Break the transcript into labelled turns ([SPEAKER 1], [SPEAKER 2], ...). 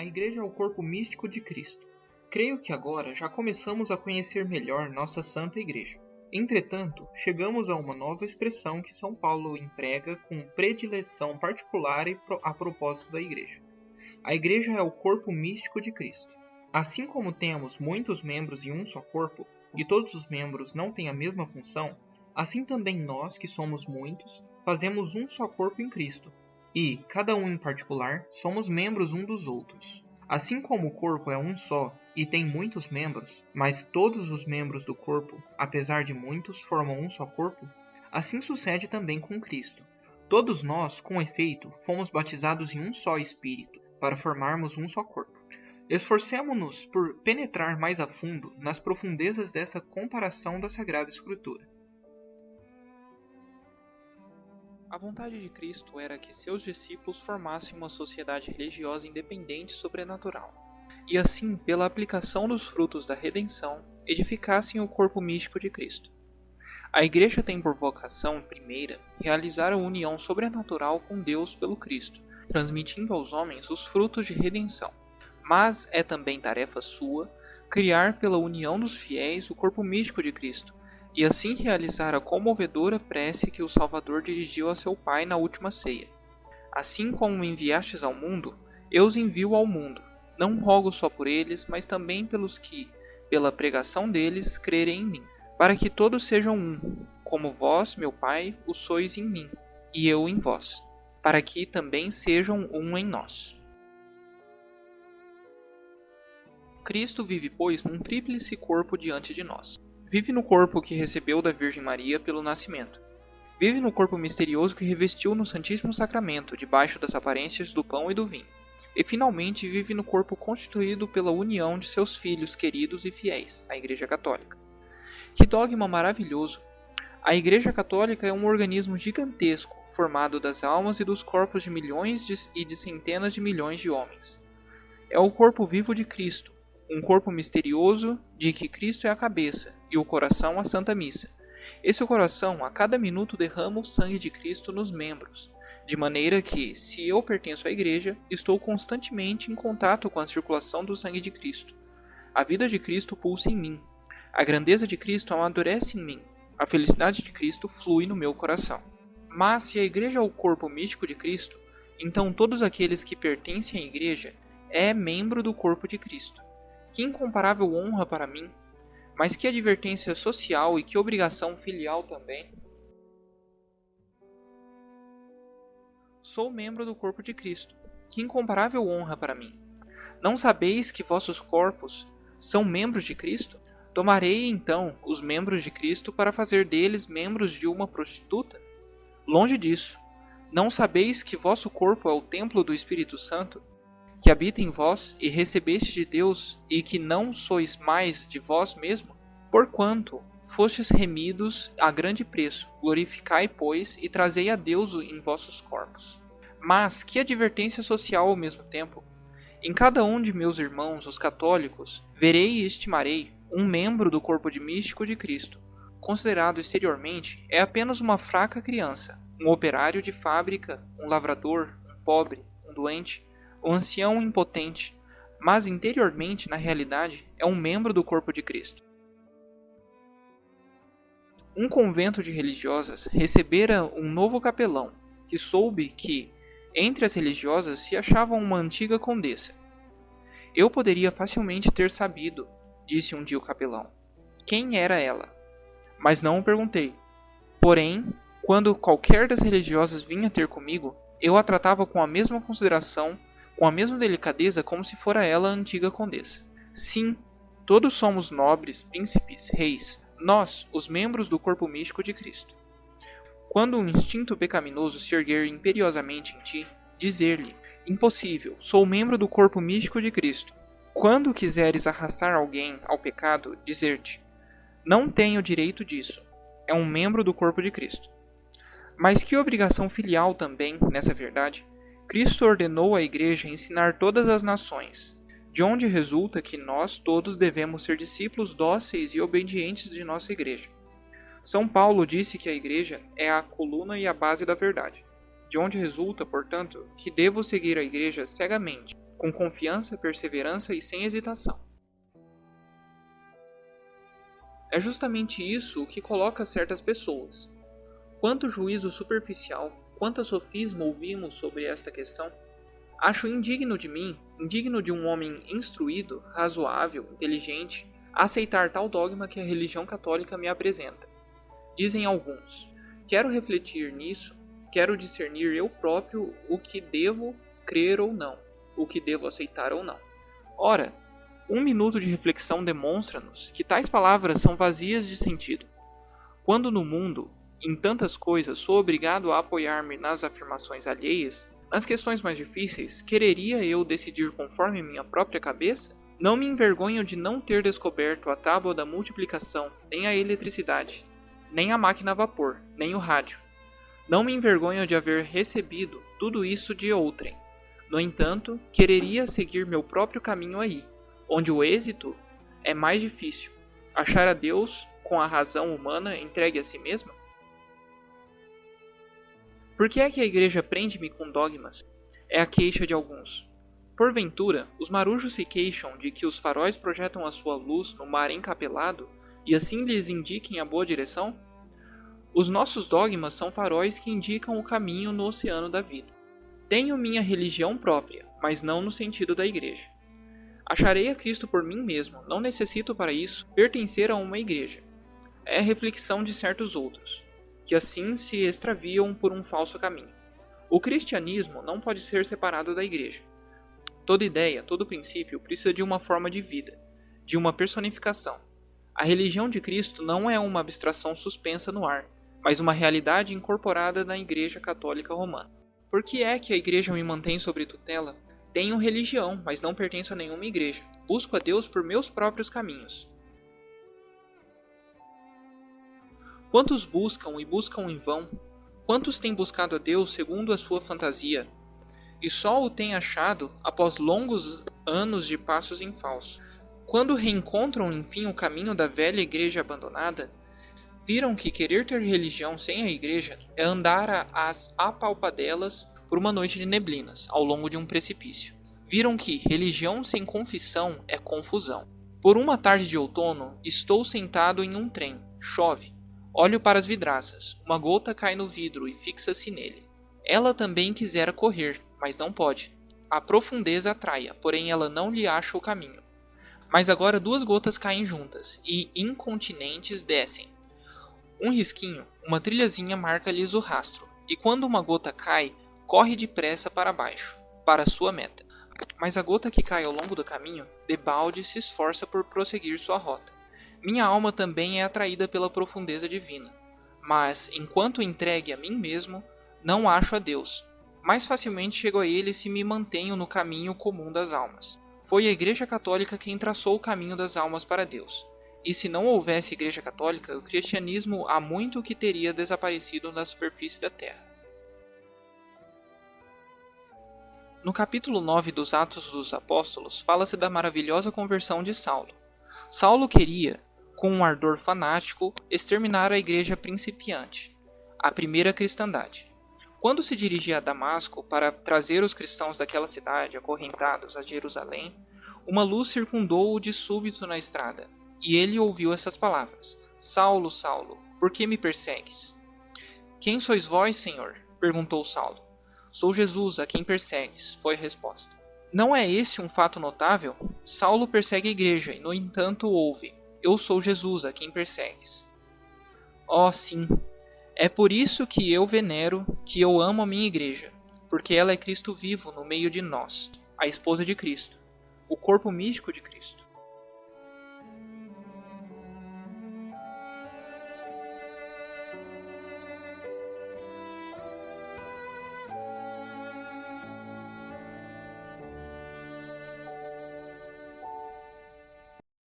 [SPEAKER 1] Igreja é o corpo místico de Cristo. Creio que agora já começamos a conhecer melhor nossa Santa Igreja. Entretanto, chegamos a uma nova expressão que São Paulo emprega com predileção particular a propósito da Igreja. A Igreja é o corpo místico de Cristo. Assim como temos muitos membros em um só corpo, e todos os membros não têm a mesma função, assim também nós, que somos muitos, fazemos um só corpo em Cristo. E, cada um em particular, somos membros um dos outros. Assim como o corpo é um só e tem muitos membros, mas todos os membros do corpo, apesar de muitos, formam um só corpo, assim sucede também com Cristo. Todos nós, com efeito, fomos batizados em um só Espírito, para formarmos um só corpo. Esforcemo-nos por penetrar mais a fundo nas profundezas dessa comparação da Sagrada Escritura.
[SPEAKER 2] A vontade de Cristo era que seus discípulos formassem uma sociedade religiosa independente e sobrenatural, e assim, pela aplicação dos frutos da redenção, edificassem o corpo místico de Cristo. A Igreja tem por vocação primeira realizar a união sobrenatural com Deus pelo Cristo, transmitindo aos homens os frutos de redenção. Mas é também tarefa sua criar pela união dos fiéis o corpo místico de Cristo, e assim realizar a comovedora prece que o Salvador dirigiu a seu Pai na última ceia. Assim como me enviastes ao mundo, eu os envio ao mundo. Não rogo só por eles, mas também pelos que, pela pregação deles, crerem em mim, para que todos sejam um, como vós, meu Pai, o sois em mim, e eu em vós, para que também sejam um em nós. Cristo vive, pois, num tríplice corpo diante de nós. Vive no corpo que recebeu da Virgem Maria pelo nascimento. Vive no corpo misterioso que revestiu no Santíssimo Sacramento, debaixo das aparências do pão e do vinho. E, finalmente, vive no corpo constituído pela união de seus filhos queridos e fiéis, a Igreja Católica. Que dogma maravilhoso! A Igreja Católica é um organismo gigantesco, formado das almas e dos corpos de milhões e de centenas de milhões de homens. É o corpo vivo de Cristo, um corpo misterioso de que Cristo é a cabeça e o coração a Santa Missa. Esse coração a cada minuto derrama o sangue de Cristo nos membros, de maneira que, se eu pertenço à Igreja, estou constantemente em contato com a circulação do sangue de Cristo. A vida de Cristo pulsa em mim, a grandeza de Cristo amadurece em mim, a felicidade de Cristo flui no meu coração. Mas se a Igreja é o corpo místico de Cristo, então todos aqueles que pertencem à Igreja é membro do corpo de Cristo. Que incomparável honra para mim, mas que advertência social e que obrigação filial também. Sou membro do corpo de Cristo. Que incomparável honra para mim. Não sabeis que vossos corpos são membros de Cristo? Tomarei, então, os membros de Cristo para fazer deles membros de uma prostituta? Longe disso. Não sabeis que vosso corpo é o templo do Espírito Santo, que habita em vós e recebeste de Deus, e que não sois mais de vós mesmo? Porquanto fostes remidos a grande preço, glorificai, pois, e trazei a Deus em vossos corpos. Mas que advertência social ao mesmo tempo! Em cada um de meus irmãos, os católicos, verei e estimarei um membro do corpo místico de Cristo. Considerado exteriormente, é apenas uma fraca criança, um operário de fábrica, um lavrador, um pobre, um doente, um ancião impotente, mas interiormente, na realidade, é um membro do corpo de Cristo. Um convento de religiosas recebera um novo capelão, que soube que, entre as religiosas, se achava uma antiga condessa. Eu poderia facilmente ter sabido, disse um dia o capelão, quem era ela, mas não o perguntei. Porém, quando qualquer das religiosas vinha ter comigo, eu a tratava com a mesma consideração, com a mesma delicadeza como se fora ela a antiga condessa. Sim, todos somos nobres, príncipes, reis, nós, os membros do corpo místico de Cristo. Quando um instinto pecaminoso se erguer imperiosamente em ti, dizer-lhe, impossível, sou membro do corpo místico de Cristo. Quando quiseres arrastar alguém ao pecado, dizer-te, não tenho direito disso, é um membro do corpo de Cristo. Mas que obrigação filial também, nessa verdade, Cristo ordenou à Igreja ensinar todas as nações, de onde resulta que nós todos devemos ser discípulos dóceis e obedientes de nossa Igreja. São Paulo disse que a Igreja é a coluna e a base da verdade, de onde resulta, portanto, que devo seguir a Igreja cegamente, com confiança, perseverança e sem hesitação. É justamente isso o que coloca certas pessoas. Quanto juízo superficial, quanto sofisma ouvimos sobre esta questão? Acho indigno de mim, indigno de um homem instruído, razoável, inteligente, aceitar tal dogma que a religião católica me apresenta. Dizem alguns, quero refletir nisso, quero discernir eu próprio o que devo crer ou não, o que devo aceitar ou não. Ora, 1 minuto de reflexão demonstra-nos que tais palavras são vazias de sentido. Quando no mundo, em tantas coisas, sou obrigado a apoiar-me nas afirmações alheias, nas questões mais difíceis, quereria eu decidir conforme minha própria cabeça? Não me envergonho de não ter descoberto a tábua da multiplicação, nem a eletricidade, nem a máquina a vapor, nem o rádio. Não me envergonho de haver recebido tudo isso de outrem. No entanto, quereria seguir meu próprio caminho aí, onde o êxito é mais difícil. Achar a Deus com a razão humana entregue a si mesma? Por que é que a igreja prende-me com dogmas? É a queixa de alguns. Porventura, os marujos se queixam de que os faróis projetam a sua luz no mar encapelado e assim lhes indiquem a boa direção? Os nossos dogmas são faróis que indicam o caminho no oceano da vida. Tenho minha religião própria, mas não no sentido da igreja. Acharei a Cristo por mim mesmo, não necessito para isso pertencer a uma igreja. É a reflexão de certos outros, que assim se extraviam por um falso caminho. O cristianismo não pode ser separado da igreja. Toda ideia, todo princípio precisa de uma forma de vida, de uma personificação. A religião de Cristo não é uma abstração suspensa no ar, mas uma realidade incorporada na Igreja Católica Romana. Por que é que a igreja me mantém sob tutela? Tenho religião, mas não pertenço a nenhuma igreja. Busco a Deus por meus próprios caminhos. Quantos buscam e buscam em vão? Quantos têm buscado a Deus segundo a sua fantasia? E só o têm achado após longos anos de passos em falso. Quando reencontram enfim o caminho da velha igreja abandonada, viram que querer ter religião sem a igreja é andar às apalpadelas por uma noite de neblinas, ao longo de um precipício. Viram que religião sem confissão é confusão. Por uma tarde de outono, estou sentado em um trem. Chove. Olho para as vidraças. Uma gota cai no vidro e fixa-se nele. Ela também quisera correr, mas não pode. A profundeza atrai-a, porém ela não lhe acha o caminho. Mas agora 2 gotas caem juntas, e incontinentes descem. Um risquinho, uma trilhazinha marca-lhes o rastro, e quando uma gota cai, corre depressa para baixo, para sua meta. Mas a gota que cai ao longo do caminho, debalde se esforça por prosseguir sua rota. Minha alma também é atraída pela profundeza divina, mas, enquanto entregue a mim mesmo, não acho a Deus. Mais facilmente chego a ele se me mantenho no caminho comum das almas. Foi a Igreja Católica quem traçou o caminho das almas para Deus. E se não houvesse Igreja Católica, o cristianismo há muito que teria desaparecido da superfície da terra. No capítulo 9 dos Atos dos Apóstolos, fala-se da maravilhosa conversão de Saulo. Saulo queria, com um ardor fanático, exterminar a igreja principiante, a primeira cristandade. Quando se dirigia a Damasco para trazer os cristãos daquela cidade acorrentados a Jerusalém, uma luz circundou-o de súbito na estrada, e ele ouviu essas palavras: Saulo, Saulo, por que me persegues? Quem sois vós, Senhor? Perguntou Saulo. Sou Jesus, a quem persegues, foi a resposta. Não é esse um fato notável? Saulo persegue a igreja e, no entanto, ouve: Eu sou Jesus, a quem persegues. Oh, sim! É por isso que eu venero, que eu amo a minha igreja, porque ela é Cristo vivo no meio de nós, a esposa de Cristo, o corpo místico de Cristo.